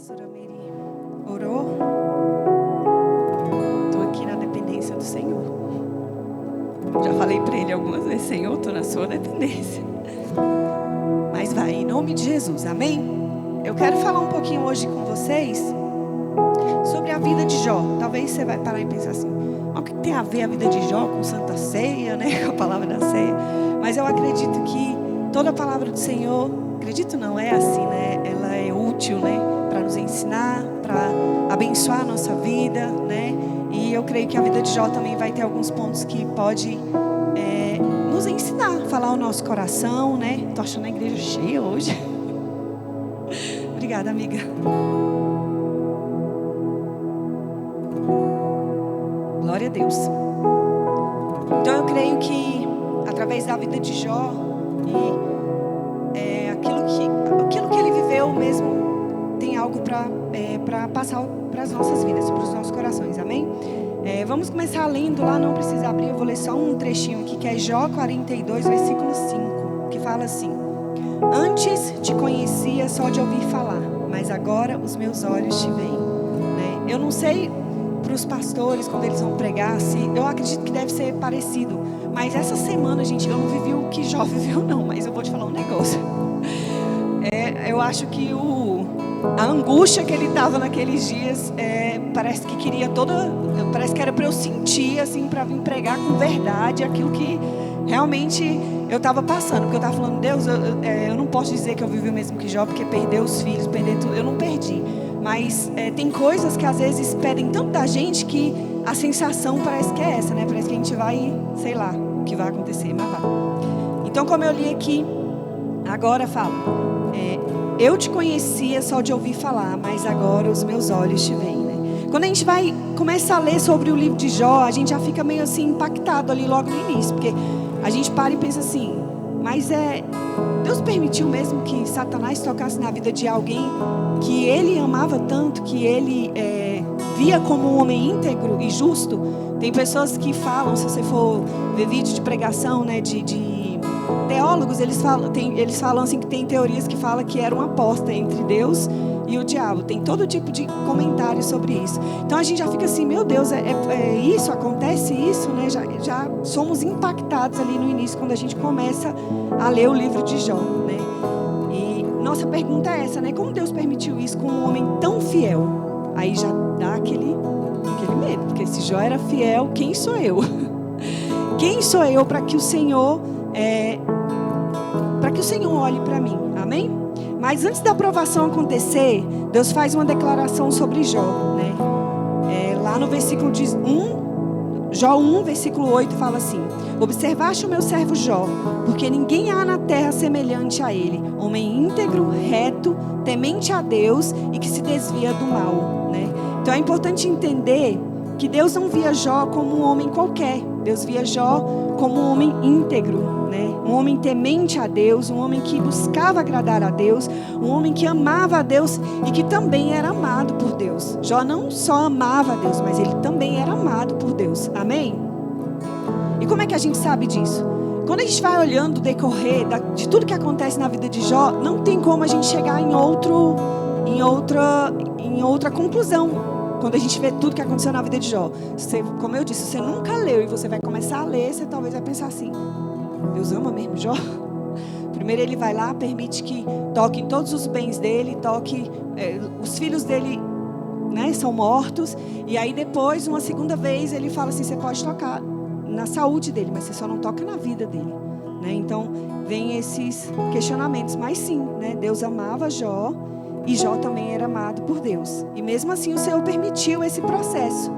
pastora Mary orou, estou aqui na dependência do Senhor. Já falei para ele algumas vezes, Senhor, estou na sua dependência. Mas vai, em nome de Jesus, amém? Eu quero falar um pouquinho hoje com vocês sobre a vida de Jó. Talvez você vai parar e pensar assim, o que tem a ver a vida de Jó com Santa Ceia, né? Com a palavra da ceia. Mas eu acredito que toda a palavra do Senhor, acredito não, é assim, né? Ela é útil, né? Para nos ensinar, para abençoar a nossa vida, né? E eu creio que a vida de Jó também vai ter alguns pontos que pode nos ensinar, falar ao nosso coração, né? Tô achando a igreja cheia hoje. Obrigada, amiga. Glória a Deus. Então eu creio que através da vida de Jó e aquilo que ele viveu mesmo tem algo para passar para as nossas vidas, para os nossos corações, amém? Vamos começar lendo lá, não precisa abrir, eu vou ler só um trechinho aqui, que é Jó 42, versículo 5, que fala assim: Antes te conhecia só de ouvir falar, mas agora os meus olhos te veem. Né? Eu não sei para os pastores, quando eles vão pregar, eu acredito que deve ser parecido, mas essa semana, gente, eu não vivi o que Jó viveu não, mas eu vou te falar um negócio. Eu acho que a angústia que ele estava naqueles dias, parece que parece que era para eu sentir, assim, para vir pregar com verdade aquilo que realmente eu estava passando, porque eu estava falando, Deus, eu não posso dizer que eu vivi o mesmo que Jó, porque perdeu os filhos, perder tudo, eu não perdi, mas tem coisas que às vezes pedem tanto da gente que a sensação parece que é essa, né? Parece que a gente vai, sei lá, o que vai acontecer, mas vai. Então, como eu li aqui, agora fala, eu te conhecia só de ouvir falar, mas agora os meus olhos te veem, né? Quando a gente começa a ler sobre o livro de Jó, a gente já fica meio assim impactado ali logo no início, porque a gente para e pensa assim, mas Deus permitiu mesmo que Satanás tocasse na vida de alguém que ele amava tanto, que ele via como um homem íntegro e justo? Tem pessoas que falam, se você for ver vídeo de pregação, né, de teólogos, eles falam assim que tem teorias que falam que era uma aposta entre Deus e o diabo. Tem todo tipo de comentário sobre isso. Então a gente já fica assim, meu Deus, isso, acontece isso, né? Já somos impactados ali no início, quando a gente começa a ler o livro de Jó, né? E nossa pergunta é essa, né? Como Deus permitiu isso com um homem tão fiel? Aí já dá aquele medo, porque se Jó era fiel, quem sou eu? Quem sou eu para que o Senhor olhe para mim, amém? Mas antes da aprovação acontecer, Deus faz uma declaração sobre Jó, né? Lá no versículo 1, Jó 1, versículo 8, fala assim: Observaste o meu servo Jó, porque ninguém há na terra semelhante a ele, homem íntegro, reto, temente a Deus e que se desvia do mal, né? Então é importante entender que Deus não via Jó como um homem qualquer. Deus via Jó como um homem íntegro, né? Um homem temente a Deus, um homem que buscava agradar a Deus, um homem que amava a Deus e que também era amado por Deus. Jó não só amava a Deus, mas ele também era amado por Deus. Amém? E como é que a gente sabe disso? Quando a gente vai olhando o decorrer de tudo que acontece na vida de Jó, não tem como a gente chegar em outra conclusão. Quando a gente vê tudo que aconteceu na vida de Jó, como eu disse, você nunca leu e você vai começar a ler, você talvez vai pensar assim, Deus ama mesmo Jó? Primeiro ele vai lá, permite que toquem todos os bens dele, os filhos dele, né, são mortos, e aí depois, uma segunda vez, ele fala assim, você pode tocar na saúde dele, mas você só não toca na vida dele, né? Então vem esses questionamentos, mas sim, né, Deus amava Jó, e Jó também era amado por Deus. E mesmo assim o Senhor permitiu esse processo.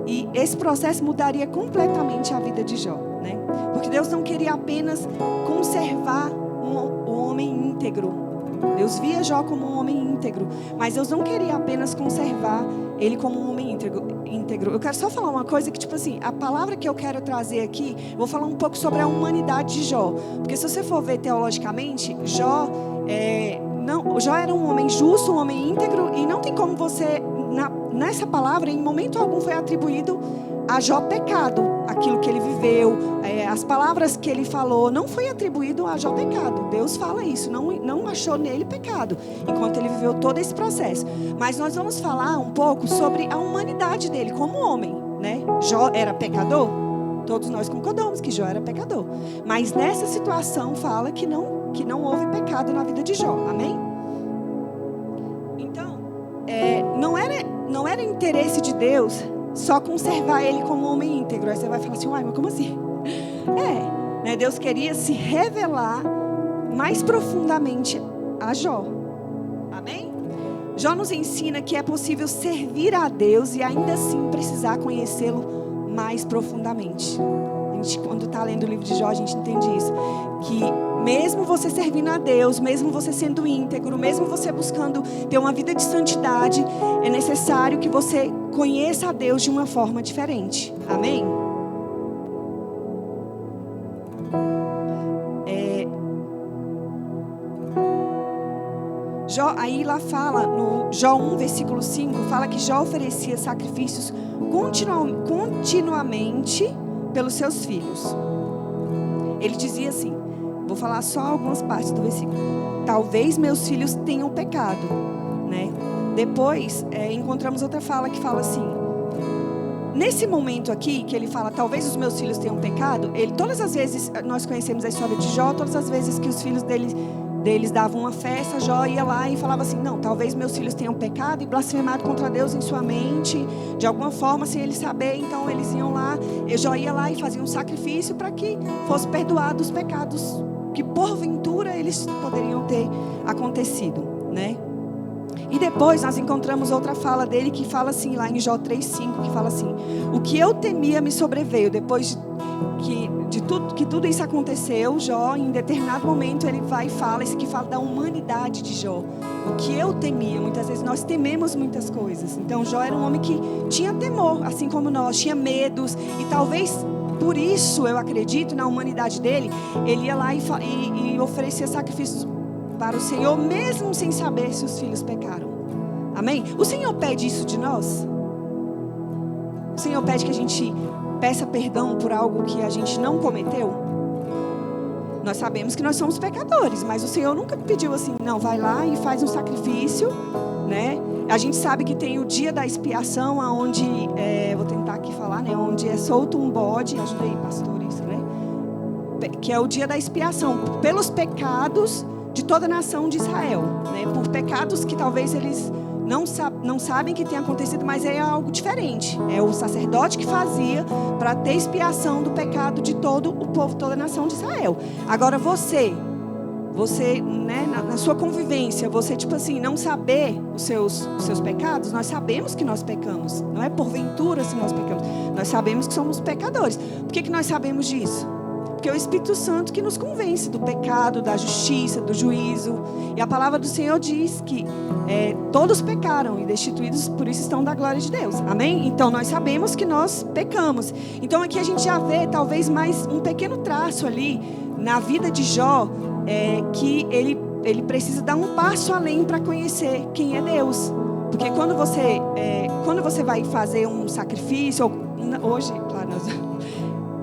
E esse processo mudaria completamente a vida de Jó, né? Porque Deus não queria apenas conservar um homem íntegro. Deus via Jó como um homem íntegro. Mas Deus não queria apenas conservar ele como um homem íntegro. Eu quero só falar uma coisa que, tipo assim, a palavra que eu quero trazer aqui, eu vou falar um pouco sobre a humanidade de Jó. Porque se você for ver teologicamente, Jó era um homem justo, um homem íntegro, e não tem como você, nessa palavra, em momento algum foi atribuído a Jó pecado. Aquilo que ele viveu, as palavras que ele falou, não foi atribuído a Jó pecado. Deus fala isso, não achou nele pecado, enquanto ele viveu todo esse processo. Mas nós vamos falar um pouco sobre a humanidade dele como homem, né? Jó era pecador? Todos nós concordamos que Jó era pecador. Mas nessa situação fala que não houve pecado na vida de Jó, amém? Então, não era interesse de Deus só conservar ele como homem íntegro. Aí você vai falar assim, uai, mas como assim? Né? Deus queria se revelar mais profundamente a Jó. Amém? Jó nos ensina que é possível servir a Deus e ainda assim precisar conhecê-lo mais profundamente. A gente, quando está lendo o livro de Jó, a gente entende isso. Que mesmo você servindo a Deus, mesmo você sendo íntegro, mesmo você buscando ter uma vida de santidade, é necessário que você conheça a Deus de uma forma diferente. Amém? Jó, aí lá fala, no Jó 1, versículo 5, fala que Jó oferecia sacrifícios continuamente pelos seus filhos. Ele dizia assim, vou falar só algumas partes do versículo. Talvez meus filhos tenham pecado, né? Depois, encontramos outra fala que fala assim, nesse momento aqui, que ele fala, talvez os meus filhos tenham pecado, todas as vezes, nós conhecemos a história de Jó, todas as vezes que os filhos deles davam uma festa, Jó ia lá e falava assim, não, talvez meus filhos tenham pecado e blasfemado contra Deus em sua mente, de alguma forma, sem ele saber, então eles iam lá, Jó ia lá e fazia um sacrifício para que fosse perdoado os pecados que porventura eles poderiam ter acontecido, né? E depois nós encontramos outra fala dele que fala assim, lá em Jó 3,5, que fala assim, o que eu temia me sobreveio. Depois que tudo isso aconteceu, Jó, em determinado momento, ele vai e fala, isso que fala da humanidade de Jó. O que eu temia, muitas vezes nós tememos muitas coisas. Então Jó era um homem que tinha temor, assim como nós, tinha medos, e talvez por isso, eu acredito, na humanidade dele, ele ia lá e oferecia sacrifícios para o Senhor, mesmo sem saber se os filhos pecaram. Amém? O Senhor pede isso de nós? O Senhor pede que a gente peça perdão por algo que a gente não cometeu? Nós sabemos que nós somos pecadores, mas o Senhor nunca pediu assim, não, vai lá e faz um sacrifício, né? A gente sabe que tem o dia da expiação, onde, vou tentar aqui falar, né? Onde é solto um bode, ajuda aí, pastores, né? Que é o dia da expiação, pelos pecados de toda a nação de Israel, né? Por pecados que talvez eles não sabem que tem acontecido, mas é algo diferente. É o sacerdote que fazia para ter expiação do pecado de todo o povo, toda a nação de Israel. Agora você, né, na sua convivência, você tipo assim, não saber os seus pecados, nós sabemos que nós pecamos. Não é porventura se nós pecamos. Nós sabemos que somos pecadores. Por que nós sabemos disso? Porque é o Espírito Santo que nos convence do pecado, da justiça, do juízo. E a palavra do Senhor diz que todos pecaram e destituídos, por isso estão da glória de Deus. Amém? Então nós sabemos que nós pecamos. Então aqui a gente já vê talvez mais um pequeno traço ali na vida de Jó, que ele precisa dar um passo além para conhecer quem é Deus. Porque quando você vai fazer um sacrifício, hoje, claro,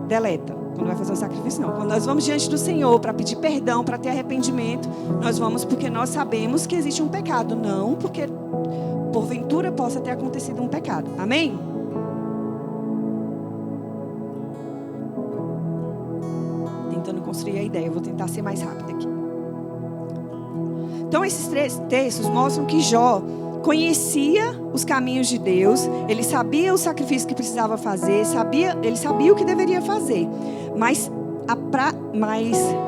deleta. Quando vai fazer um sacrifício, não. Quando nós vamos diante do Senhor para pedir perdão, para ter arrependimento, nós vamos porque nós sabemos que existe um pecado. Não porque porventura possa ter acontecido um pecado. Amém? Tentando construir a ideia. Eu vou tentar ser mais rápida aqui. Então esses 3 textos mostram que Jó conhecia os caminhos de Deus, ele sabia o sacrifício que precisava fazer, ele sabia o que deveria fazer, mas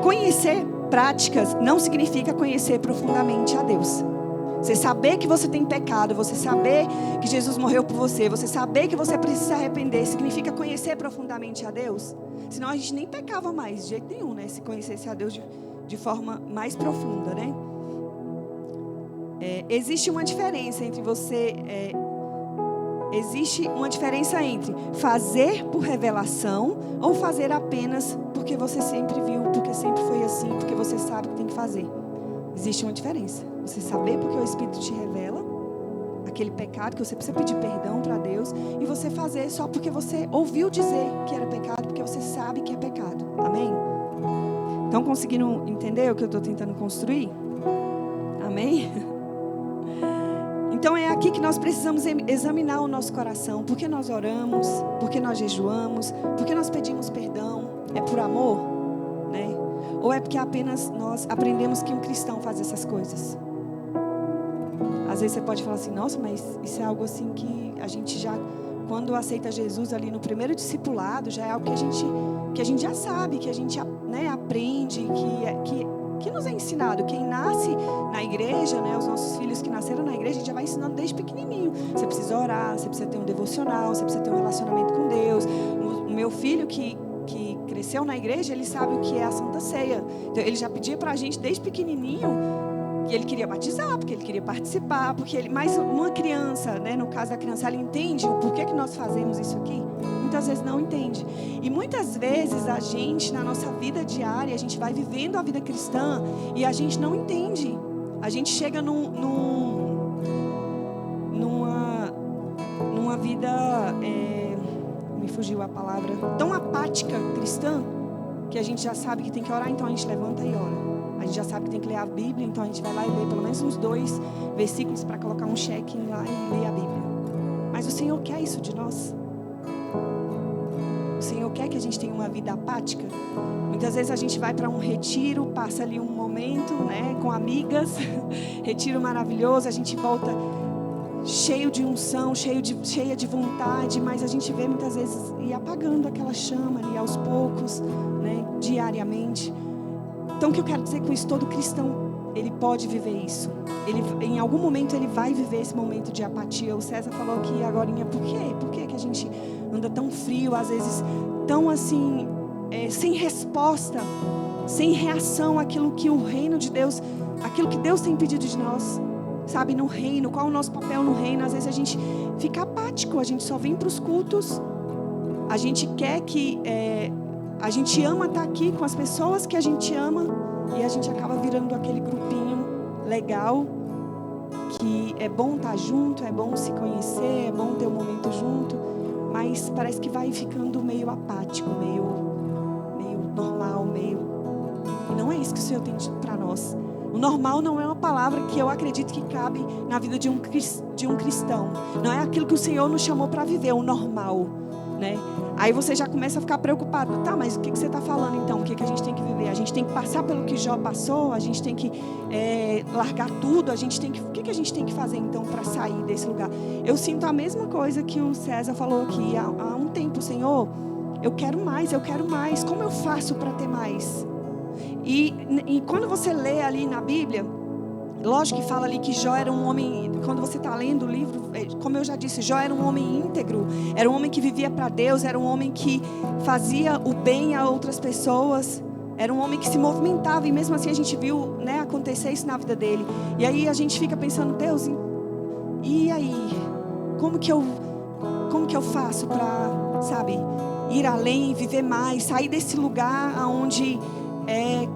conhecer práticas não significa conhecer profundamente a Deus. Você saber que você tem pecado, você saber que Jesus morreu por você, você saber que você precisa se arrepender, significa conhecer profundamente a Deus? Senão a gente nem pecava mais, de jeito nenhum, né? Se conhecesse a Deus de forma mais profunda, né? Existe uma diferença entre fazer por revelação ou fazer apenas porque você sempre viu, porque sempre foi assim, porque você sabe que tem que fazer. Existe uma diferença. Você saber porque o Espírito te revela aquele pecado, que você precisa pedir perdão para Deus, e você fazer só porque você ouviu dizer que era pecado, porque você sabe que é pecado. Amém? Estão conseguindo entender o que eu estou tentando construir? Amém? Então é aqui que nós precisamos examinar o nosso coração. Por que nós oramos? Por que nós jejuamos? Por que nós pedimos perdão? É por amor? Né? Ou é porque apenas nós aprendemos que um cristão faz essas coisas? Às vezes você pode falar assim, nossa, mas isso é algo assim que a gente já, quando aceita Jesus ali no primeiro discipulado, já é algo que a gente já sabe, que a gente, né, aprende, que nos é ensinado. Quem nasce na igreja, né, os nossos filhos que nasceram na igreja, a gente já vai ensinando desde pequenininho. Você precisa orar, você precisa ter um devocional, você precisa ter um relacionamento com Deus. O meu filho que cresceu na igreja, ele sabe o que é a Santa Ceia. Então, ele já pedia pra gente desde pequenininho que ele queria batizar, porque ele queria participar, mas uma criança, né, no caso da criança, ela entende o porquê que nós fazemos isso aqui? Muitas vezes não entende. E muitas vezes a gente, na nossa vida diária, a gente vai vivendo a vida cristã e a gente não entende. A gente chega numa vida, me fugiu a palavra, tão apática cristã, que a gente já sabe que tem que orar, então a gente levanta e ora. A gente já sabe que tem que ler a Bíblia, então a gente vai lá e lê pelo menos uns 2 versículos para colocar um check lá e ler a Bíblia. Mas o Senhor quer isso de nós. O Senhor quer que a gente tenha uma vida apática. Muitas vezes a gente vai para um retiro, passa ali um momento, né, com amigas, retiro maravilhoso, a gente volta cheio de unção, cheia de vontade, mas a gente vê muitas vezes ir apagando aquela chama ali aos poucos, né, diariamente. Então o que eu quero dizer com isso? Todo cristão, ele pode viver isso. Em algum momento ele vai viver esse momento de apatia. O César falou aqui agorinha, por quê? Por que a gente anda tão frio, às vezes tão assim, sem resposta, sem reação àquilo que o reino de Deus, aquilo que Deus tem pedido de nós, sabe, no reino, qual é o nosso papel no reino? Às vezes a gente fica apático, a gente só vem para os cultos, a gente quer que... a gente ama estar aqui com as pessoas que a gente ama e a gente acaba virando aquele grupinho legal, que é bom estar junto, é bom se conhecer, é bom ter um momento junto, mas parece que vai ficando meio apático, meio normal, e não é isso que o Senhor tem para nós. O normal não é uma palavra que eu acredito que cabe na vida de um cristão. Não é aquilo que o Senhor nos chamou para viver, o normal, né? Aí você já começa a ficar preocupado. Tá, mas o que você está falando então? O que a gente tem que viver? A gente tem que passar pelo que Jó passou? A gente tem que largar tudo? O que a gente tem que fazer então para sair desse lugar? Eu sinto a mesma coisa que o César falou aqui há um tempo. Senhor, eu quero mais. Como eu faço para ter mais? E quando você lê ali na Bíblia, lógico que fala ali que Jó era um homem, quando você está lendo o livro, como eu já disse, Jó era um homem íntegro, era um homem que vivia para Deus, era um homem que fazia o bem a outras pessoas, era um homem que se movimentava, e mesmo assim a gente viu, né, acontecer isso na vida dele. E aí a gente fica pensando, Deus, e aí? Como que eu faço para, sabe, ir além, viver mais, sair desse lugar onde é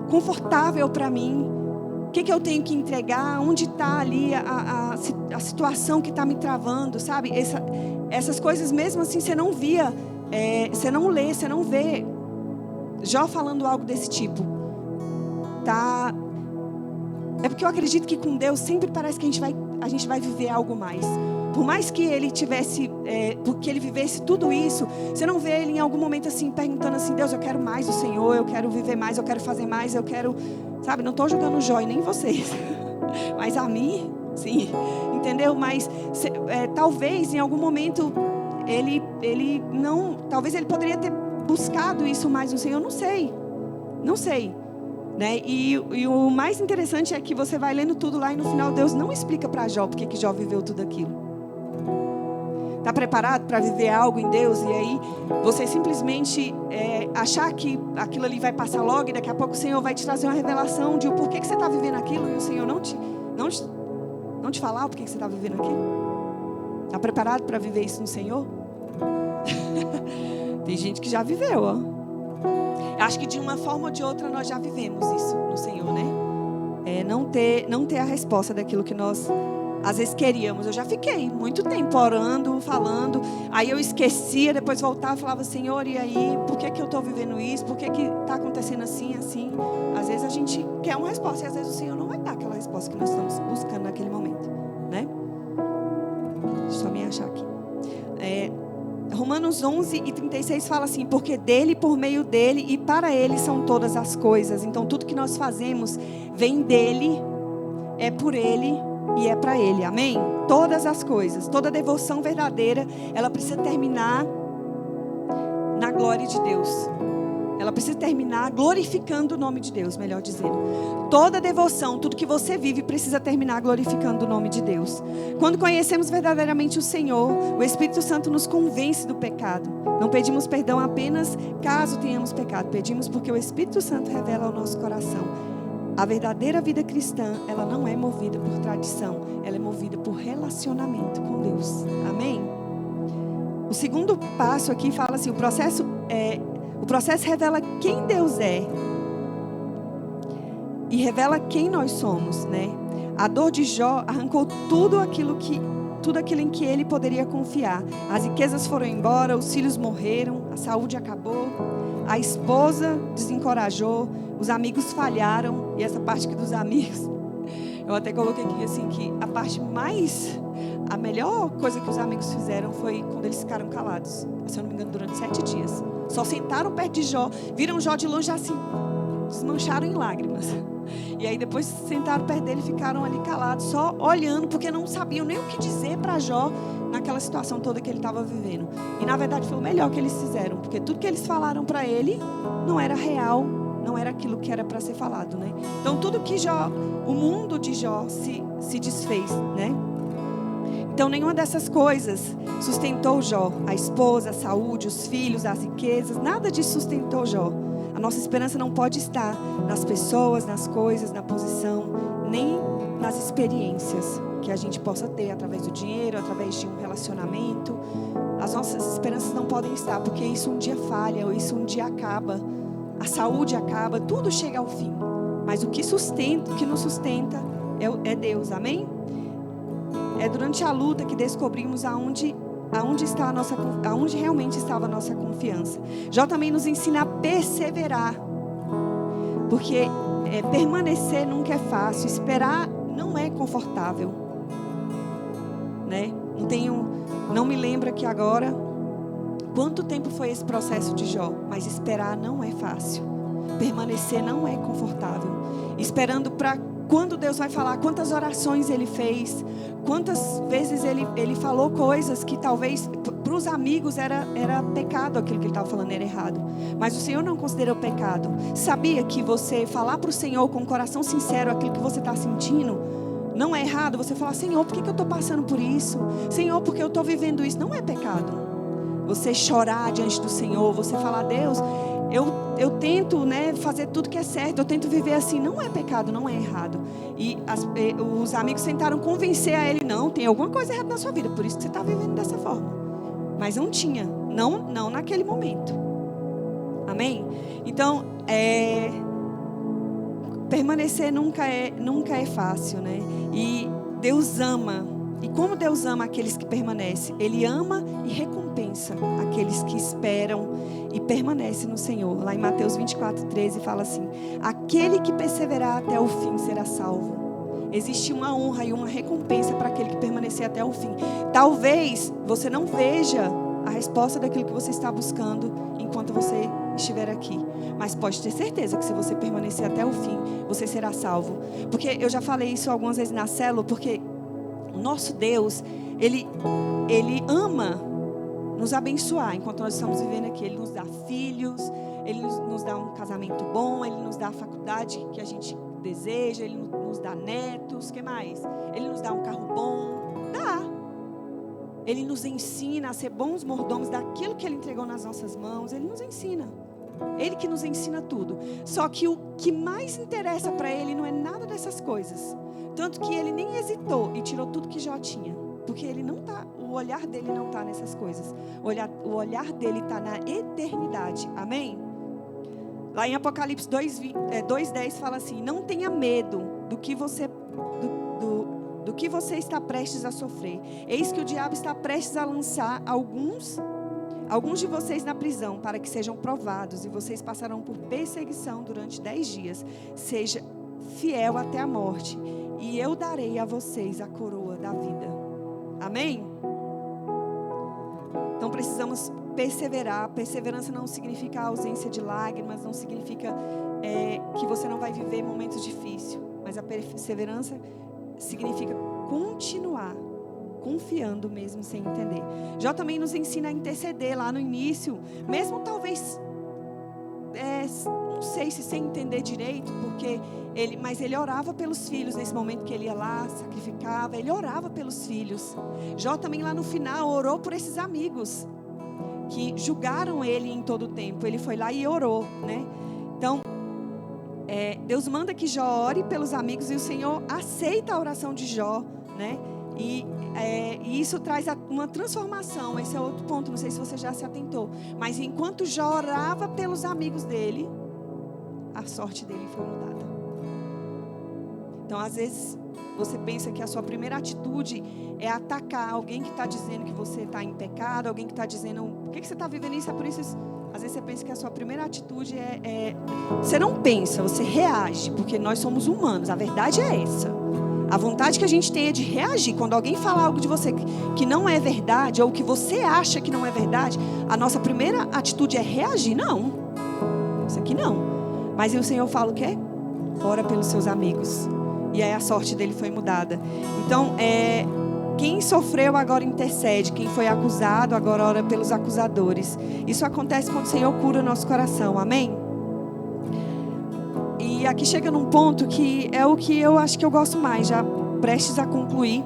confortável para mim? O que eu tenho que entregar? Onde está ali a situação que está me travando, sabe? Essas coisas mesmo assim você não via, você não lê, você não vê Jó falando algo desse tipo, tá? É porque eu acredito que com Deus sempre parece que a gente vai viver algo mais. Por mais que ele tivesse, porque ele vivesse tudo isso, você não vê ele em algum momento assim, perguntando assim, Deus, eu quero mais do Senhor, eu quero viver mais, eu quero fazer mais, eu quero, sabe, não estou julgando o Jó e nem vocês, mas a mim, sim, entendeu? Mas talvez em algum momento ele não, talvez ele poderia ter buscado isso mais no Senhor, não sei. Né? E o mais interessante é que você vai lendo tudo lá e no final Deus não explica para Jó porque que Jó viveu tudo aquilo. Está preparado para viver algo em Deus e aí você simplesmente achar que aquilo ali vai passar logo e daqui a pouco o Senhor vai te trazer uma revelação de o porquê que você está vivendo aquilo e o Senhor não te falar o porquê que você está vivendo aquilo? Está preparado para viver isso no Senhor? Tem gente que já viveu, ó. Acho que de uma forma ou de outra nós já vivemos isso no Senhor, né? Não ter a resposta daquilo que nós Às vezes queríamos. Eu já fiquei muito tempo orando, falando. Aí eu esquecia, depois voltava e falava: Senhor, e aí? Por que eu estou vivendo isso? Por que está acontecendo assim, assim? Às vezes a gente quer uma resposta e às vezes o Senhor não vai dar aquela resposta que nós estamos buscando naquele momento, né? Deixa eu só me achar aqui. Romanos 11:36 fala assim: porque dele, por meio dele e para ele são todas as coisas. Então tudo que nós fazemos vem dele, é por ele e é para ele, amém? Todas as coisas, toda devoção verdadeira, ela precisa terminar na glória de Deus. Ela precisa terminar glorificando o nome de Deus, melhor dizendo. Toda devoção, tudo que você vive precisa terminar glorificando o nome de Deus. Quando conhecemos verdadeiramente o Senhor, o Espírito Santo nos convence do pecado. Não pedimos perdão apenas caso tenhamos pecado. Pedimos porque o Espírito Santo revela ao nosso coração. A verdadeira vida cristã, ela não é movida por tradição. Ela é movida por relacionamento com Deus. Amém? O segundo passo aqui fala assim, o processo revela quem Deus é e revela quem nós somos, né? A dor de Jó arrancou tudo aquilo em que ele poderia confiar. As riquezas foram embora, os filhos morreram, a saúde acabou, a esposa desencorajou, os amigos falharam. E essa parte aqui dos amigos, eu até coloquei aqui assim, que a melhor coisa que os amigos fizeram foi quando eles ficaram calados. Se eu não me engano, durante 7 dias. Só sentaram perto de Jó, viram Jó de longe assim, desmancharam em lágrimas. E aí depois sentaram perto dele e ficaram ali calados, só olhando, porque não sabiam nem o que dizer para Jó naquela situação toda que ele estava vivendo. E na verdade foi o melhor que eles fizeram, porque tudo que eles falaram para ele não era real, não era aquilo que era para ser falado, né? Então tudo que o mundo de Jó se desfez, né? Então nenhuma dessas coisas sustentou Jó. A esposa, a saúde, os filhos, as riquezas, nada disso sustentou Jó. A nossa esperança não pode estar nas pessoas, nas coisas, na posição, nem nas experiências que a gente possa ter através do dinheiro, através de um relacionamento. As nossas esperanças não podem estar, porque isso um dia falha, ou isso um dia acaba. A saúde acaba, tudo chega ao fim. Mas o que nos sustenta é Deus, amém? É durante a luta que descobrimos aonde realmente estava a nossa confiança. Jó também nos ensina a perseverar, porque permanecer nunca é fácil, esperar não é confortável, né? Não me lembro aqui agora quanto tempo foi esse processo de Jó, mas esperar não é fácil, permanecer não é confortável, esperando para quando Deus vai falar, quantas orações ele fez, quantas vezes ele falou coisas que talvez para os amigos era pecado, aquilo que ele estava falando era errado. Mas o Senhor não considerou pecado. Sabia que você falar para o Senhor com o coração sincero aquilo que você está sentindo, não é errado. Você falar: Senhor, por que eu estou passando por isso? Senhor, porque eu estou vivendo isso? Não é pecado. Você chorar diante do Senhor, você falar: Deus, eu tento, né, fazer tudo que é certo, eu tento viver assim, não é pecado, não é errado. E os amigos tentaram convencer a ele: não, tem alguma coisa errada na sua vida, por isso que você está vivendo dessa forma. Mas não tinha, não naquele momento. Amém? Então, permanecer nunca é fácil, né? E Deus ama. E como Deus ama aqueles que permanecem, Ele ama e recompensa aqueles que esperam e permanecem no Senhor. Lá em Mateus 24:13 fala assim: aquele que perseverar até o fim será salvo. Existe uma honra e uma recompensa para aquele que permanecer até o fim. Talvez você não veja a resposta daquilo que você está buscando enquanto você estiver aqui, mas pode ter certeza que se você permanecer até o fim, você será salvo. Porque eu já falei isso algumas vezes na célula, porque o nosso Deus, Ele ama nos abençoar enquanto nós estamos vivendo aqui. Ele nos dá filhos, Ele nos dá um casamento bom, Ele nos dá a faculdade que a gente deseja, Ele nos dá netos, o que mais? Ele nos dá um carro bom, dá. Ele nos ensina a ser bons mordomos daquilo que Ele entregou nas nossas mãos. Ele nos ensina. Ele que nos ensina tudo. Só que o que mais interessa para Ele não é nada dessas coisas. Tanto que Ele nem hesitou e tirou tudo que Jó tinha. Porque o olhar dele não está nessas coisas. O olhar dele está na eternidade. Amém? Lá em Apocalipse 2:10 fala assim: não tenha medo do do que você está prestes a sofrer. Eis que o diabo está prestes a lançar alguns de vocês na prisão, para que sejam provados, e vocês passarão por perseguição durante 10 dias. Seja fiel até a morte, e eu darei a vocês a coroa da vida. Amém? Então precisamos perseverar. Perseverança não significa ausência de lágrimas, não significa que você não vai viver momentos difíceis, mas a perseverança significa continuar confiando mesmo sem entender. Jó também nos ensina a interceder lá no início, mesmo talvez, não sei se sem entender direito, mas ele orava pelos filhos nesse momento que ele ia lá, sacrificava, ele orava pelos filhos. Jó também lá no final orou por esses amigos que julgaram ele em todo o tempo. Ele foi lá e orou, né? Então, Deus manda que Jó ore pelos amigos, e o Senhor aceita a oração de Jó, né? E isso traz uma transformação. Esse é outro ponto, não sei se você já se atentou, mas enquanto Jó orava pelos amigos dele, a sorte dele foi mudada. Então, às vezes, você pensa que a sua primeira atitude é atacar alguém que está dizendo que você está em pecado, alguém que está dizendo, por que você está vivendo isso? É por isso. Às vezes você pensa que a sua primeira atitude você não pensa, você reage, porque nós somos humanos, a verdade é essa. A vontade que a gente tem é de reagir. Quando alguém fala algo de você que não é verdade, ou que você acha que não é verdade, a nossa primeira atitude é reagir. Não, isso aqui não. Mas aí o Senhor fala o quê? Ora pelos seus amigos. E aí a sorte dele foi mudada. Então, quem sofreu agora intercede. Quem foi acusado agora ora pelos acusadores. Isso acontece quando o Senhor cura o nosso coração. Amém? E aqui chega num ponto que é o que eu acho que eu gosto mais, já prestes a concluir.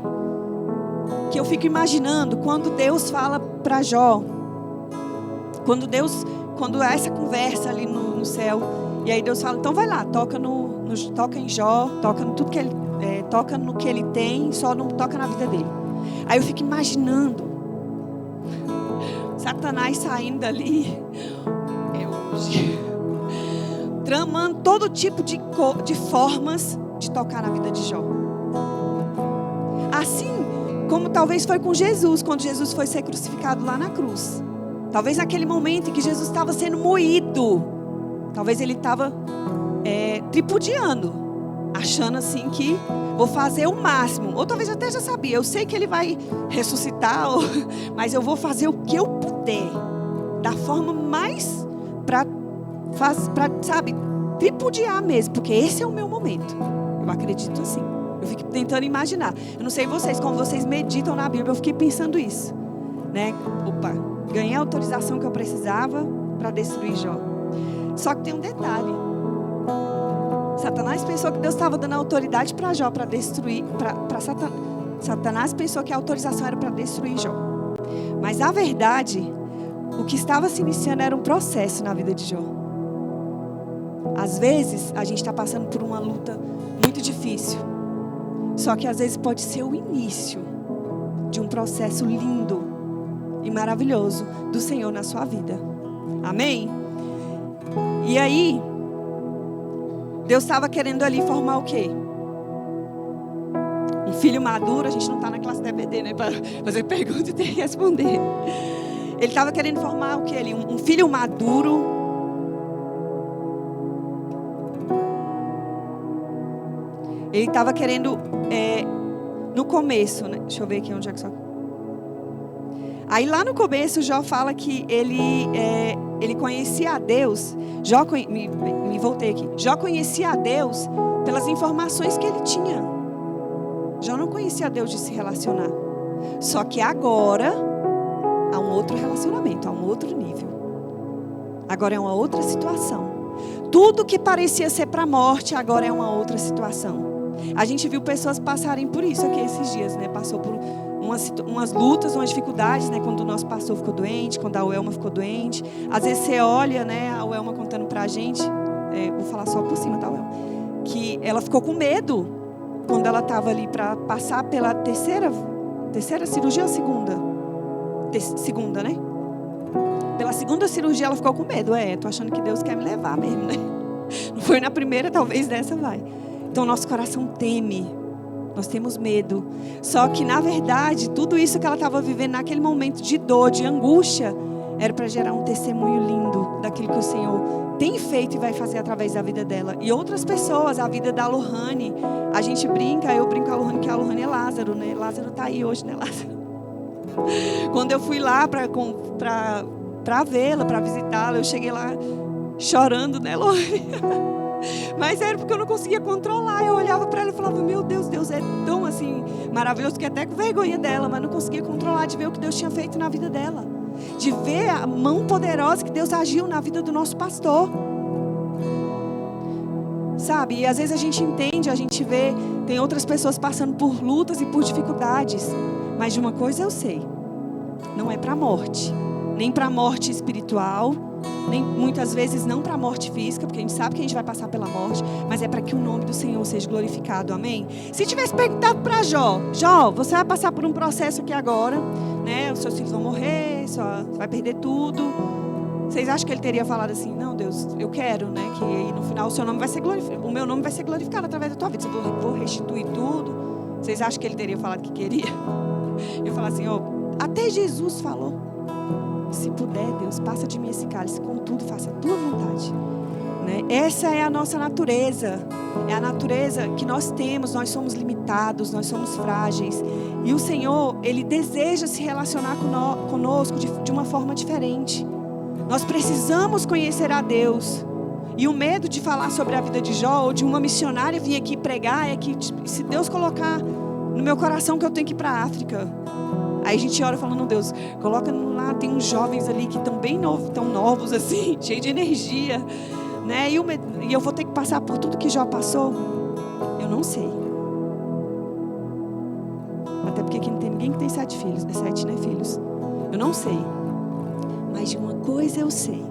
Que eu fico imaginando quando Deus fala para Jó. Quando há essa conversa ali no céu. E aí Deus fala, então vai lá, toca em Jó, toca no tudo que ele, toca no que ele tem, só não toca na vida dele. Aí eu fico imaginando Satanás saindo dali, tramando todo tipo de formas de tocar na vida de Jó. Assim como talvez foi com Jesus, quando Jesus foi ser crucificado lá na cruz. Talvez naquele momento em que Jesus estava sendo moído, talvez ele estava tripudiando, achando assim que vou fazer o máximo. Ou talvez até já sabia, eu sei que ele vai ressuscitar, mas eu vou fazer o que eu puder, da forma mais para sabe, tripudiar mesmo, porque esse é o meu momento. Eu acredito assim. Eu fico tentando imaginar. Eu não sei vocês, como vocês meditam na Bíblia, eu fiquei pensando isso, né? Opa, ganhei a autorização que eu precisava para destruir Jó. Só que tem um detalhe. Satanás pensou que Deus estava dando autoridade para Jó para destruir. Satanás pensou que a autorização era para destruir Jó. Mas na verdade, o que estava se iniciando era um processo na vida de Jó. Às vezes, a gente está passando por uma luta muito difícil. Só que às vezes pode ser o início de um processo lindo e maravilhoso do Senhor na sua vida. Amém? E aí, Deus estava querendo ali formar o quê? Um filho maduro. A gente não está na classe TBD, né? Para fazer pergunta e ter que responder. Ele estava querendo formar o quê ali? Um filho maduro. Ele estava querendo, no começo, né? Deixa eu ver aqui onde é que só... Aí lá no começo, Jó fala que ele conhecia a Deus. Me voltei aqui. Jó conhecia a Deus pelas informações que ele tinha. Jó não conhecia a Deus de se relacionar. Só que agora há um outro relacionamento, há um outro nível. Agora é uma outra situação. Tudo que parecia ser para a morte, agora é uma outra situação. A gente viu pessoas passarem por isso aqui esses dias, né? Passou por umas lutas, umas dificuldades, né? Quando o nosso pastor ficou doente, quando a Uelma ficou doente. Às vezes você olha, né? A Uelma contando pra gente, vou falar só por cima, tá, Uelma? Que ela ficou com medo quando ela estava ali para passar pela terceira cirurgia ou segunda? Segunda, né? Pela segunda cirurgia ela ficou com medo. Tô achando que Deus quer me levar mesmo, né? Não foi na primeira, talvez nessa vai. Então nosso coração teme. Nós temos medo. Só que, na verdade, tudo isso que ela estava vivendo naquele momento de dor, de angústia, era para gerar um testemunho lindo daquilo que o Senhor tem feito e vai fazer através da vida dela. E outras pessoas, a vida da Lohane, a gente brinca, eu brinco com a Lohane, que a Lohane é Lázaro, né? Lázaro está aí hoje, né, Lázaro? Quando eu fui lá para vê-la, para visitá-la, eu cheguei lá chorando, né, Lohane? Mas era porque eu não conseguia controlar. Eu olhava para ela e falava, meu Deus, Deus é tão assim maravilhoso, que até com vergonha dela, mas não conseguia controlar, de ver o que Deus tinha feito na vida dela, de ver a mão poderosa que Deus agiu na vida do nosso pastor, sabe? E às vezes a gente entende, a gente vê, tem outras pessoas passando por lutas e por dificuldades, mas de uma coisa eu sei, não é para a morte, nem para a morte espiritual, nem muitas vezes não para a morte física, porque a gente sabe que a gente vai passar pela morte, mas é para que o nome do Senhor seja glorificado, amém? Se tivesse perguntado para Jó, você vai passar por um processo aqui agora, né? Os seus filhos vão morrer, você vai perder tudo. Vocês acham que ele teria falado assim, não, Deus, eu quero, né? Que aí no final o seu nome vai ser glorificado, o meu nome vai ser glorificado através da tua vida, eu vou restituir tudo. Vocês acham que ele teria falado que queria? Eu falo assim, até Jesus falou. Se puder, Deus, passa de mim esse cálice, contudo, faça a tua vontade. Né? Essa é a nossa natureza. É a natureza que nós temos. Nós somos limitados, nós somos frágeis. E o Senhor, Ele deseja se relacionar conosco de uma forma diferente. Nós precisamos conhecer a Deus. E o medo de falar sobre a vida de Jó, ou de uma missionária vir aqui pregar, é que se Deus colocar no meu coração que eu tenho que ir para a África, aí a gente ora falando, Deus, coloca lá, tem uns jovens ali que estão bem novos, tão novos assim, cheios de energia, né? E eu vou ter que passar por tudo que Jó passou? Eu não sei. Até porque aqui não tem ninguém que tem 7 filhos, 7, né, filhos? Eu não sei. Mas de uma coisa eu sei.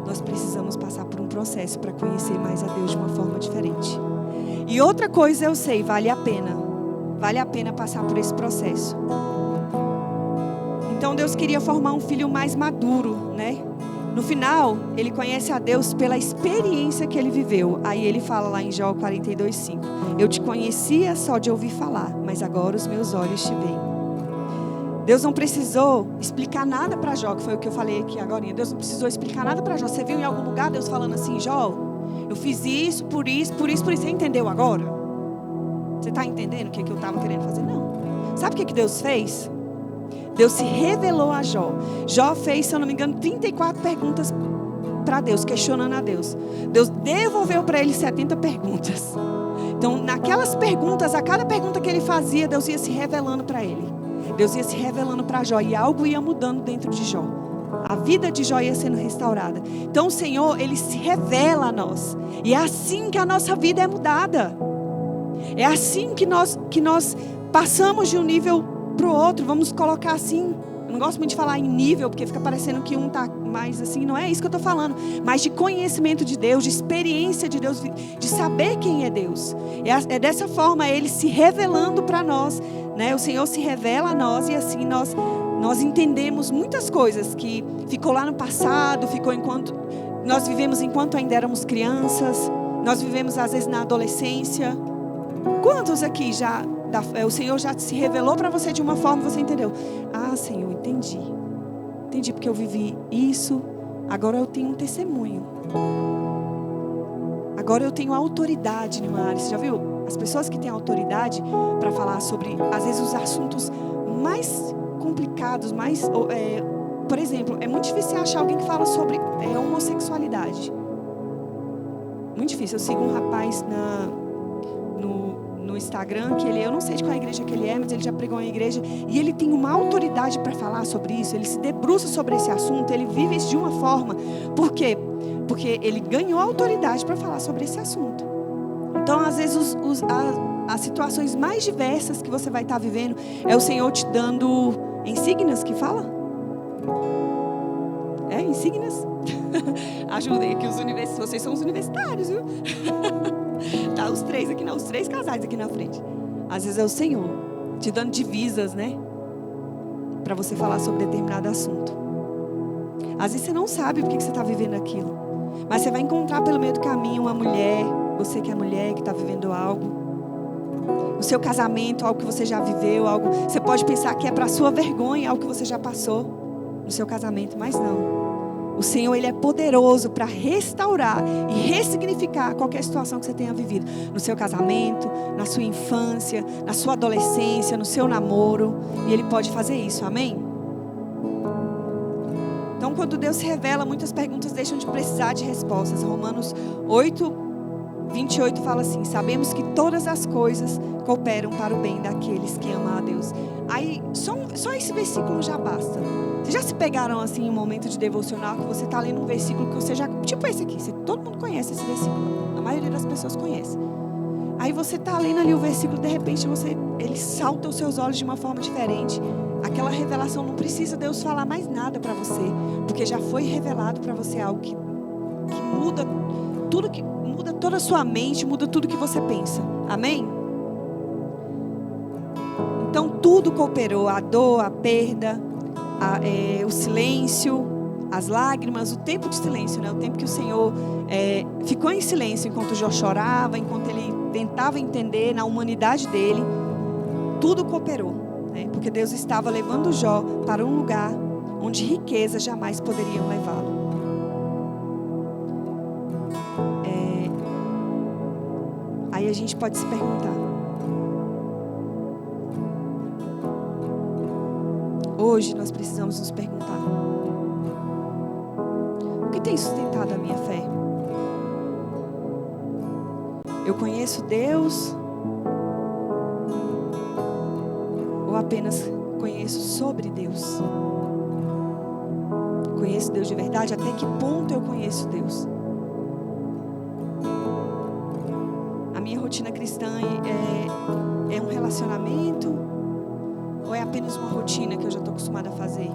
Nós precisamos passar por um processo para conhecer mais a Deus de uma forma diferente. E outra coisa eu sei, vale a pena. Vale a pena passar por esse processo. Então Deus queria formar um filho mais maduro, né? No final, ele conhece a Deus pela experiência que ele viveu. Aí ele fala lá em Jó 42:5. Eu te conhecia só de ouvir falar, mas agora os meus olhos te veem. Deus não precisou explicar nada para Jó, que foi o que eu falei aqui agora. Deus não precisou explicar nada para Jó. Você viu em algum lugar Deus falando assim, Jó, eu fiz isso, por isso. Você entendeu agora? Você está entendendo o que eu estava querendo fazer? Não. Sabe o que Deus fez? Deus se revelou a Jó. Jó fez, se eu não me engano, 34 perguntas para Deus, questionando a Deus. Deus devolveu para ele 70 perguntas. Então, naquelas perguntas, a cada pergunta que ele fazia, Deus ia se revelando para ele. Deus ia se revelando para Jó e algo ia mudando dentro de Jó. A vida de Jó ia sendo restaurada. Então, o Senhor, Ele se revela a nós. E é assim que a nossa vida é mudada. É assim que nós passamos de um nível para o outro. Vamos colocar assim. Eu não gosto muito de falar em nível, porque fica parecendo que um está mais assim. Não é isso que eu estou falando. Mas de conhecimento de Deus, de experiência de Deus, de saber quem é Deus. É dessa forma Ele se revelando para nós, né? O Senhor se revela a nós e assim nós entendemos muitas coisas que ficou lá no passado, nós vivemos enquanto ainda éramos crianças. Nós vivemos às vezes na adolescência. Quantos aqui o Senhor já se revelou para você de uma forma e você entendeu? Ah, Senhor, entendi porque eu vivi isso. Agora eu tenho um testemunho. Agora eu tenho autoridade em uma área. Você já viu? As pessoas que têm autoridade para falar sobre, às vezes, os assuntos mais complicados, por exemplo, é muito difícil achar alguém que fala sobre homossexualidade. Muito difícil. Eu sigo um rapaz no Instagram, que eu não sei de qual igreja que ele é, mas ele já pregou em igreja, e ele tem uma autoridade para falar sobre isso, ele se debruça sobre esse assunto, ele vive isso de uma forma. Por quê? Porque ele ganhou autoridade para falar sobre esse assunto. Então, às vezes, as situações mais diversas que você vai estar vivendo, é o Senhor te dando insígnias que fala? Insígnias? Ajudem aqui vocês são os universitários, viu? Tá os 3 aqui, os 3 casais aqui na frente. Às vezes é o Senhor te dando divisas, né? Para você falar sobre determinado assunto. Às vezes você não sabe por que você está vivendo aquilo. Mas você vai encontrar pelo meio do caminho uma mulher, você que é mulher, que está vivendo algo. No seu casamento, algo que você já viveu, algo, você pode pensar que é para sua vergonha, algo que você já passou no seu casamento, mas não. O Senhor, Ele é poderoso para restaurar e ressignificar qualquer situação que você tenha vivido. No seu casamento, na sua infância, na sua adolescência, no seu namoro. E Ele pode fazer isso, amém? Então, quando Deus se revela, muitas perguntas deixam de precisar de respostas. Romanos 8:28 fala assim: sabemos que todas as coisas cooperam para o bem daqueles que amam a Deus. Aí, só esse versículo já basta. Vocês já se pegaram assim em um momento de devocional que você está lendo um versículo que você já... Tipo esse aqui, todo mundo conhece esse versículo. A maioria das pessoas conhece. Aí você está lendo ali o versículo, de repente ele salta aos seus olhos de uma forma diferente. Aquela revelação, não precisa Deus falar mais nada para você, porque já foi revelado para você algo que muda tudo, que muda toda a sua mente, muda tudo que você pensa. Amém? Então tudo cooperou, a dor, a perda, o silêncio, as lágrimas, o tempo de silêncio, né? O tempo que o Senhor ficou em silêncio enquanto Jó chorava, enquanto ele tentava entender na humanidade dele, tudo cooperou, né? Porque Deus estava levando Jó para um lugar onde riqueza jamais poderiam levá-lo. Aí a gente pode se perguntar: hoje nós precisamos nos perguntar: o que tem sustentado a minha fé? Eu conheço Deus ou apenas conheço sobre Deus? Conheço Deus de verdade? Até que ponto eu conheço Deus? A minha rotina cristã é um relacionamento? Ou é apenas uma rotina que eu já estou acostumada a fazer?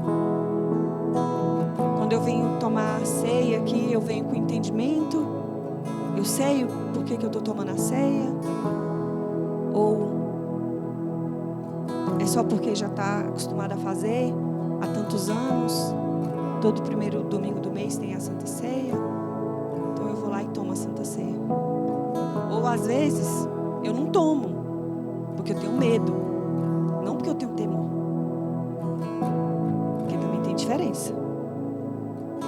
Quando eu venho tomar a ceia aqui, eu venho com entendimento? Eu sei por que eu estou tomando a ceia? Ou é só porque já está acostumada a fazer há tantos anos? Todo primeiro domingo do mês tem a Santa Ceia, então eu vou lá e tomo a Santa Ceia. Ou às vezes eu não tomo porque eu tenho medo, não porque eu tenho temor, porque também tem diferença.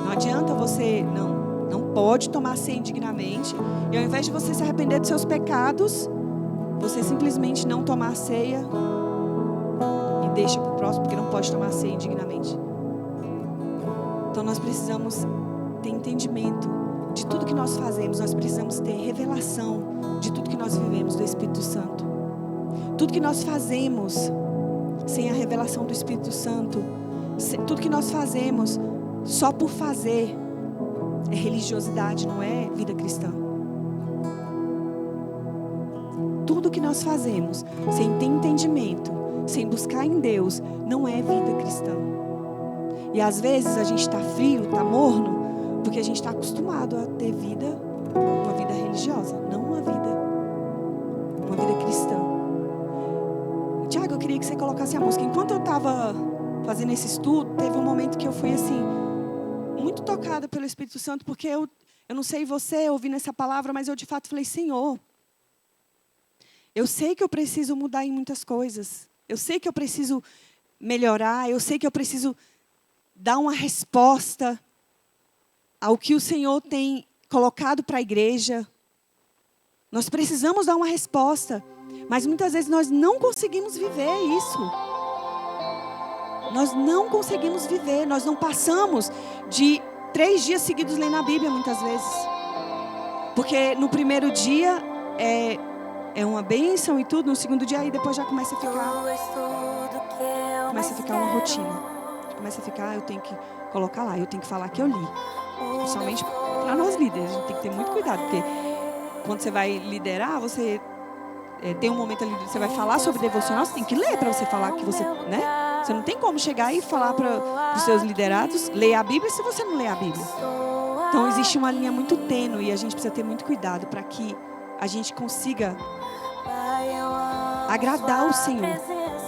Não adianta você não pode tomar ceia indignamente, e ao invés de você se arrepender dos seus pecados, você simplesmente não tomar ceia e deixa para o próximo, porque não pode tomar ceia indignamente. Então nós precisamos ter entendimento de tudo que nós fazemos, nós precisamos ter revelação de tudo que nós vivemos do Espírito Santo. Tudo que nós fazemos sem a revelação do Espírito Santo, tudo que nós fazemos só por fazer, é religiosidade, não é vida cristã. Tudo que nós fazemos sem ter entendimento, sem buscar em Deus, não é vida cristã. E às vezes a gente está frio, está morno, porque a gente está acostumado a ter uma vida religiosa, não uma vida cristã. Tiago, eu queria que você colocasse a música. Enquanto eu estava fazendo esse estudo, teve um momento que eu fui assim, muito tocada pelo Espírito Santo, porque eu não sei você ouvindo essa palavra, mas eu de fato falei: Senhor, eu sei que eu preciso mudar em muitas coisas, eu sei que eu preciso melhorar, eu sei que eu preciso dar uma resposta ao que o Senhor tem colocado para a igreja. Nós precisamos dar uma resposta, mas muitas vezes nós não conseguimos viver isso. Nós não conseguimos viver, nós não passamos de 3 dias seguidos lendo a Bíblia muitas vezes. Porque no primeiro dia é uma bênção e tudo, no segundo dia aí depois já começa a ficar uma rotina. Começa a ficar, eu tenho que colocar lá, eu tenho que falar que eu li. Principalmente para nós líderes, a gente tem que ter muito cuidado, porque quando você vai liderar, você tem um momento ali que você vai falar sobre devocional, você tem que ler para você falar que você, né? Você não tem como chegar e falar para os seus liderados, ler a Bíblia, se você não ler a Bíblia. Então existe uma linha muito tênue e a gente precisa ter muito cuidado para que a gente consiga agradar o Senhor.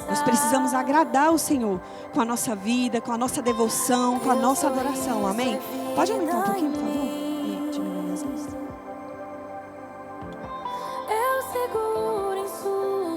Nós precisamos agradar o Senhor com a nossa vida, com a nossa devoção, com a nossa adoração. Amém? Pode aumentar um pouquinho, por favor? E diminuir as luzes. Eu seguro em sua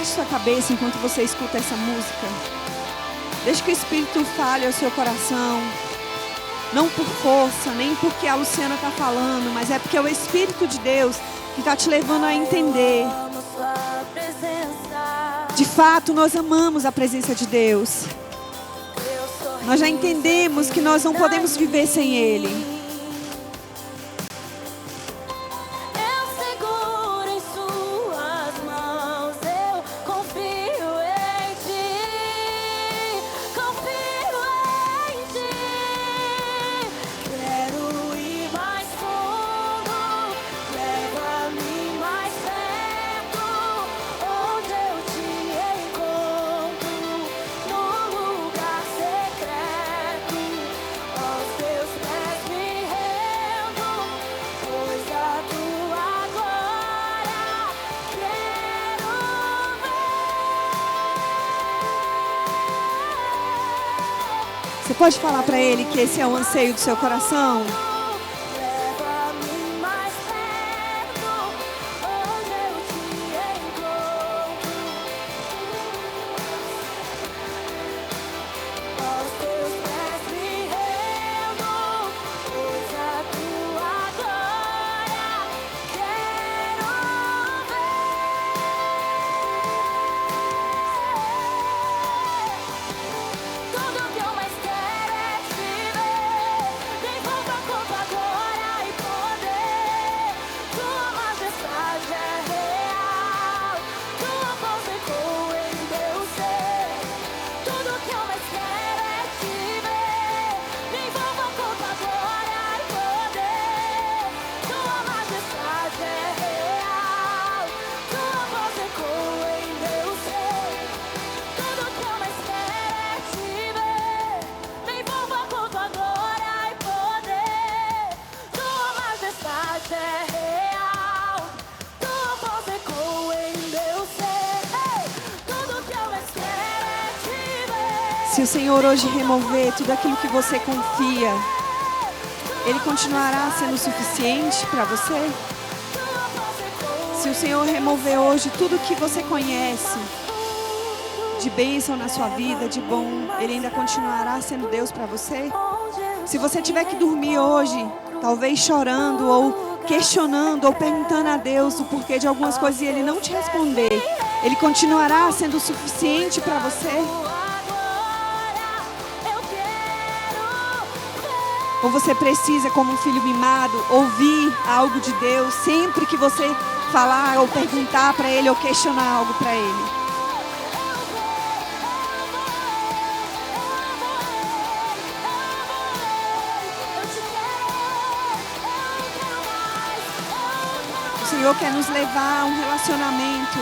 abaixe sua cabeça enquanto você escuta essa música. Deixe que o Espírito fale ao seu coração. Não por força, nem porque a Luciana está falando, mas é porque é o Espírito de Deus que está te levando a entender. De fato, nós amamos a presença de Deus. Nós já entendemos que nós não podemos viver sem Ele. Você pode falar para Ele que esse é o anseio do seu coração? Se o Senhor hoje remover tudo aquilo que você confia, Ele continuará sendo suficiente para você? Se o Senhor remover hoje tudo que você conhece de bênção na sua vida, de bom, Ele ainda continuará sendo Deus para você? Se você tiver que dormir hoje, talvez chorando ou questionando ou perguntando a Deus o porquê de algumas coisas e Ele não te responder, Ele continuará sendo suficiente para você? Ou você precisa, como um filho mimado, ouvir algo de Deus sempre que você falar ou perguntar para Ele ou questionar algo para Ele? O Senhor quer nos levar a um relacionamento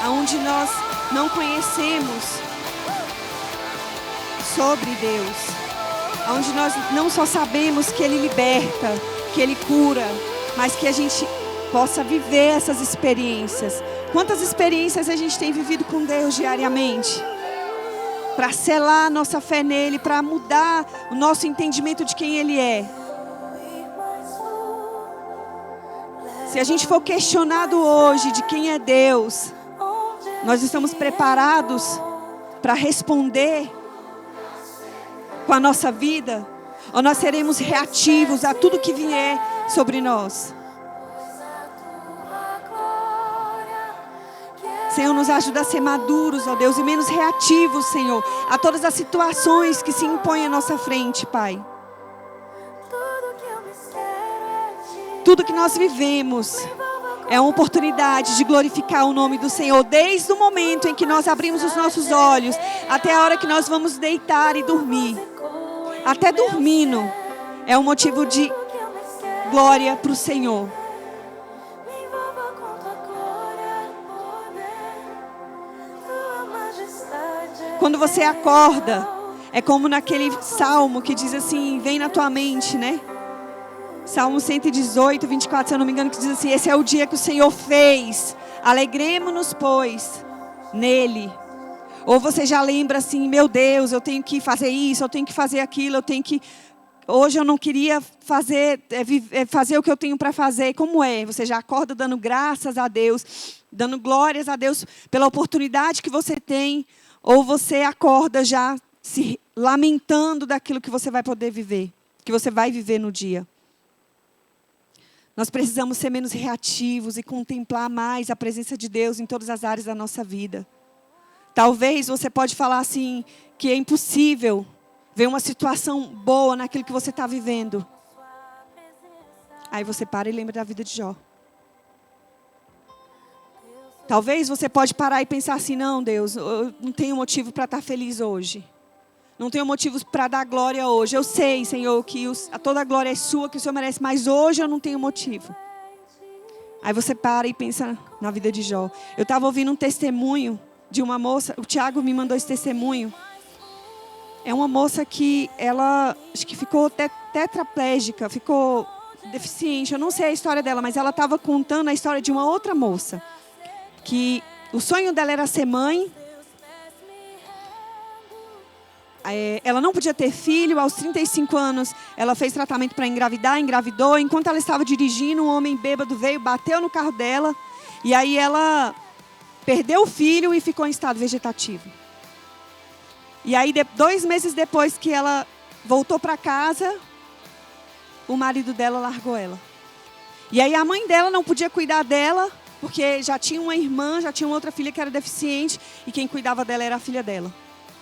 onde nós não conhecemos sobre Deus. Onde nós não só sabemos que Ele liberta, que Ele cura, mas que a gente possa viver essas experiências. Quantas experiências a gente tem vivido com Deus diariamente? Para selar a nossa fé nele, para mudar o nosso entendimento de quem Ele é. Se a gente for questionado hoje de quem é Deus, nós estamos preparados para responder com a nossa vida, ou nós seremos reativos a tudo que vier sobre nós? Senhor, nos ajuda a ser maduros, ó Deus, e menos reativos, Senhor, a todas as situações que se impõem à nossa frente, Pai. Tudo que nós vivemos é uma oportunidade de glorificar o nome do Senhor, desde o momento em que nós abrimos os nossos olhos, até a hora que nós vamos deitar e dormir. Até dormindo é um motivo de glória para o Senhor. Quando você acorda, é como naquele salmo que diz assim, vem na tua mente, né? Salmo 118, 24, se eu não me engano, que diz assim, esse é o dia que o Senhor fez, alegremos-nos, pois, nele. Ou você já lembra assim, meu Deus, eu tenho que fazer isso, eu tenho que fazer aquilo, eu tenho que... Hoje eu não queria fazer o que eu tenho para fazer. Como é? Você já acorda dando graças a Deus. dando glórias a Deus pela oportunidade que você tem, ou você acorda já se lamentando daquilo que você vai poder viver, que você vai viver no dia. Nós precisamos ser menos reativos e contemplar mais a presença de Deus em todas as áreas da nossa vida. Talvez você pode falar assim, que é impossível ver uma situação boa naquilo que você está vivendo. Aí você para e lembra da vida de Jó. Talvez você pode parar e pensar assim, não, Deus, eu não tenho motivo para estar feliz hoje. Não tenho motivos para dar glória hoje. Eu sei, Senhor, que toda a glória é sua, que o Senhor merece, mas hoje eu não tenho motivo. Aí você para e pensa na vida de Jó. Eu estava ouvindo um testemunho de uma moça, o Tiago me mandou esse testemunho. É uma moça que ela, acho que ficou tetraplégica, ficou deficiente. Eu não sei a história dela, mas ela estava contando a história de uma outra moça. Que o sonho dela era ser mãe. Ela não podia ter filho, aos 35 anos ela fez tratamento para engravidar, engravidou. Enquanto ela estava dirigindo, um homem bêbado veio, bateu no carro dela. E aí ela perdeu o filho e ficou em estado vegetativo. E aí 2 meses depois que ela voltou para casa, o marido dela largou ela. E aí a mãe dela não podia cuidar dela, porque já tinha uma irmã, já tinha uma outra filha que era deficiente, e quem cuidava dela era a filha dela.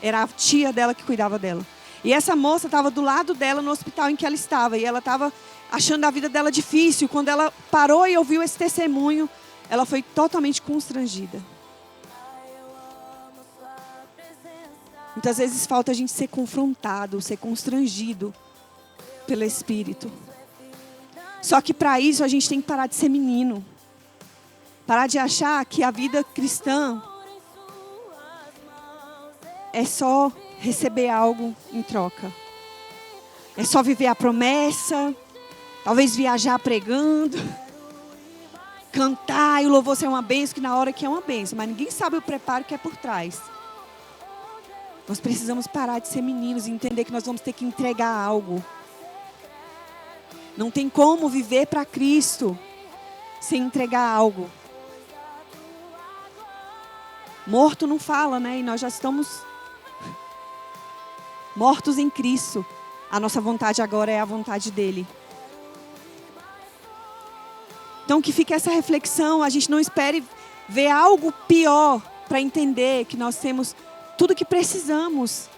Era a tia dela que cuidava dela. E essa moça estava do lado dela no hospital em que ela estava. E ela estava achando a vida dela difícil. Quando ela parou e ouviu esse testemunho, ela foi totalmente constrangida. Muitas vezes falta a gente ser confrontado, ser constrangido pelo Espírito. Só que para isso a gente tem que parar de ser menino. Parar de achar que a vida cristã é só receber algo em troca. É só viver a promessa, talvez viajar pregando, cantar e o louvor ser uma bênção, que na hora que é uma bênção, mas ninguém sabe o preparo que é por trás. Nós precisamos parar de ser meninos e entender que nós vamos ter que entregar algo. Não tem como viver para Cristo sem entregar algo. Morto não fala, né? E nós já estamos mortos em Cristo. A nossa vontade agora é a vontade dele. Então que fique essa reflexão. A gente não espere ver algo pior para entender que nós temos tudo que precisamos.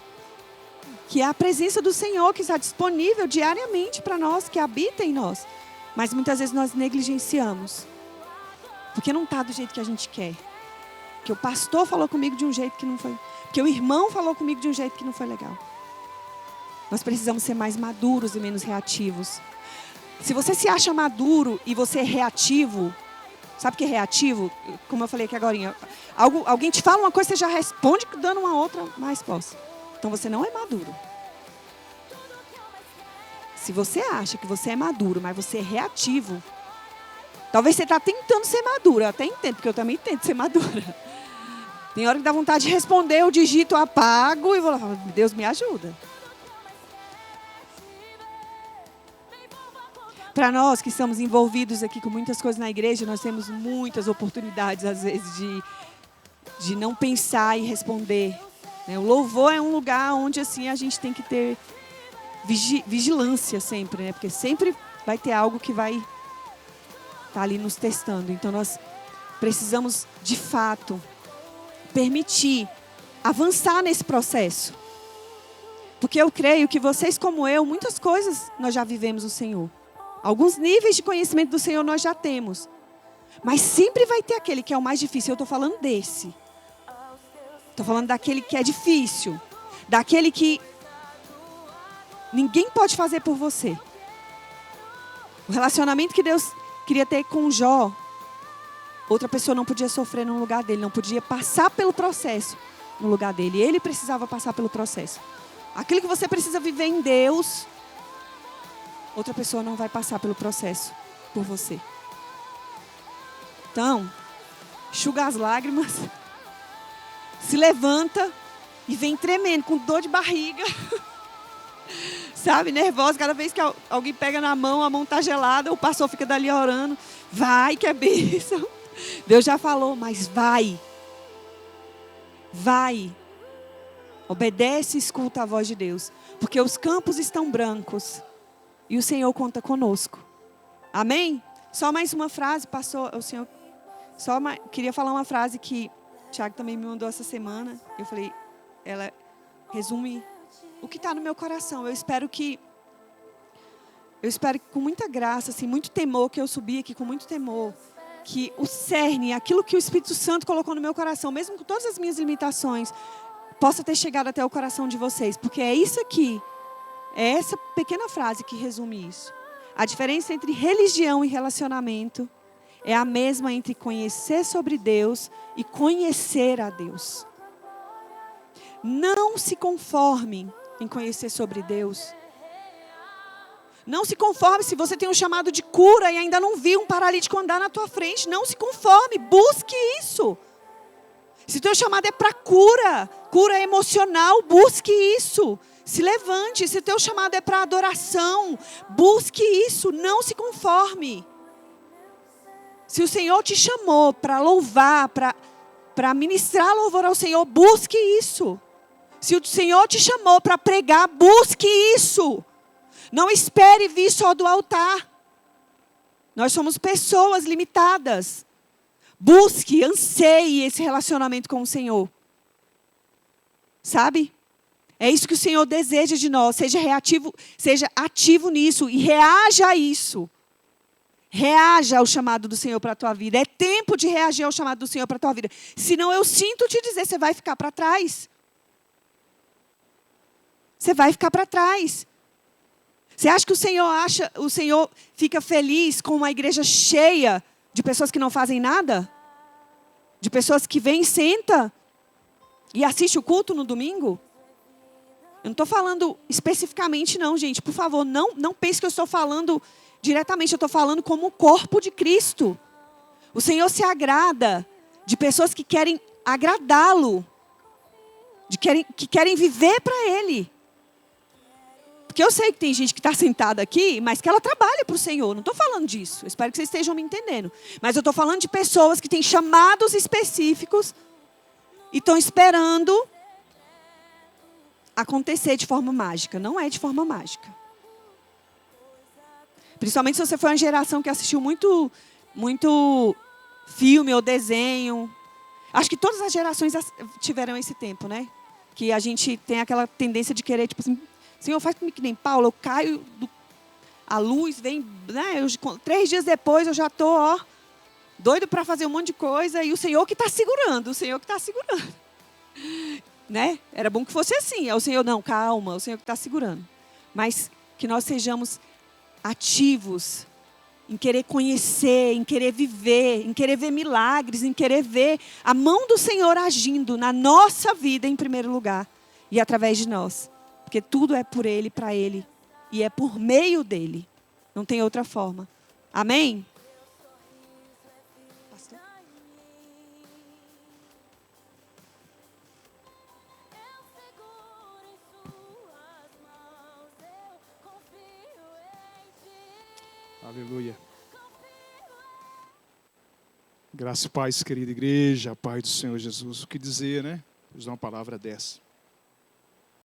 Que é a presença do Senhor que está disponível diariamente para nós, que habita em nós. Mas muitas vezes nós negligenciamos. Porque não está do jeito que a gente quer. Porque o pastor falou comigo de um jeito que não foi. Porque o irmão falou comigo de um jeito que não foi legal. Nós precisamos ser mais maduros e menos reativos. Se você se acha maduro e você é reativo, sabe o que é reativo? Como eu falei aqui agora, alguém te fala uma coisa, você já responde dando uma outra resposta. Então você não é maduro. Se você acha que você é maduro, mas você é reativo, talvez você está tentando ser maduro. Eu até entendo, porque eu também tento ser madura. Tem hora que dá vontade de responder, eu digito, apago e vou lá, Deus me ajuda. Para nós que estamos envolvidos aqui com muitas coisas na igreja, nós temos muitas oportunidades, às vezes, de não pensar e responder. O louvor é um lugar onde assim, a gente tem que ter vigilância sempre, né? Porque sempre vai ter algo que vai estar ali nos testando. Então nós precisamos, de fato, permitir avançar nesse processo. Porque eu creio que vocês como eu, muitas coisas nós já vivemos o Senhor. Alguns níveis de conhecimento do Senhor nós já temos. Mas sempre vai ter aquele que é o mais difícil. Eu estou falando desse. Estou falando daquele que é difícil. Daquele que ninguém pode fazer por você. O relacionamento que Deus queria ter com Jó, outra pessoa não podia sofrer no lugar dele. Não podia passar pelo processo no lugar dele. Ele precisava passar pelo processo. Aquilo que você precisa viver em Deus, outra pessoa não vai passar pelo processo por você. Então, enxuga as lágrimas, se levanta e vem tremendo, com dor de barriga. Sabe, nervosa, cada vez que alguém pega na mão, a mão está gelada, o pastor fica dali orando. Vai que é bênção. Deus já falou, mas vai. Vai. Obedece e escuta a voz de Deus. Porque os campos estão brancos. E o Senhor conta conosco. Amém? Só mais uma frase, pastor. O Senhor... Queria falar uma frase que o Thiago também me mandou essa semana. Eu falei, ela resume o que está no meu coração. Eu espero que com muita graça, assim, muito temor, que eu subi aqui com muito temor, que o cerne, aquilo que o Espírito Santo colocou no meu coração, mesmo com todas as minhas limitações, possa ter chegado até o coração de vocês. Porque é isso aqui, é essa pequena frase que resume isso. A diferença entre religião e relacionamento é a mesma entre conhecer sobre Deus e conhecer a Deus. Não se conforme em conhecer sobre Deus. Não se conforme se você tem um chamado de cura e ainda não viu um paralítico andar na tua frente. Não se conforme, busque isso. Se o teu chamado é para cura emocional, busque isso. Se levante. Se o teu chamado é para adoração, busque isso. Não se conforme. Se o Senhor te chamou para louvar, para ministrar louvor ao Senhor, busque isso. Se o Senhor te chamou para pregar, busque isso. Não espere vir só do altar. Nós somos pessoas limitadas. Busque, anseie esse relacionamento com o Senhor. Sabe? É isso que o Senhor deseja de nós. Seja ativo nisso e reaja a isso. Reaja ao chamado do Senhor para a tua vida. É tempo de reagir ao chamado do Senhor para a tua vida. Senão eu sinto te dizer, você vai ficar para trás. Você vai ficar para trás. Você acha que o Senhor fica feliz com uma igreja cheia de pessoas que não fazem nada? De pessoas que vêm, senta e assiste o culto no domingo? Eu não estou falando especificamente não, gente. Por favor, não pense que eu estou falando diretamente. Eu estou falando como o corpo de Cristo. O Senhor se agrada de pessoas que querem agradá-lo. Que querem viver para Ele. Porque eu sei que tem gente que está sentada aqui, mas que ela trabalha para o Senhor. Não estou falando disso. Eu espero que vocês estejam me entendendo. Mas eu estou falando de pessoas que têm chamados específicos e estão esperando acontecer de forma mágica. Não é de forma mágica. Principalmente se você foi uma geração que assistiu muito filme ou desenho. Acho que todas as gerações tiveram esse tempo, né? Que a gente tem aquela tendência de querer, tipo assim, Senhor, faz comigo que nem Paulo, eu caio, a luz vem, né? 3 dias depois eu já estou, doido para fazer um monte de coisa, e o Senhor que está segurando, Né? Era bom que fosse assim, é o Senhor, não, calma, o Senhor que está segurando. Mas que nós sejamos ativos em querer conhecer, em querer viver, em querer ver milagres, em querer ver a mão do Senhor agindo na nossa vida em primeiro lugar e através de nós. Porque tudo é por Ele, para Ele e é por meio dEle. Não tem outra forma. Amém? Pastor? Aleluia. Graça e paz, querida igreja, a paz do Senhor Jesus. O que dizer, né? Deus dá uma palavra dessa.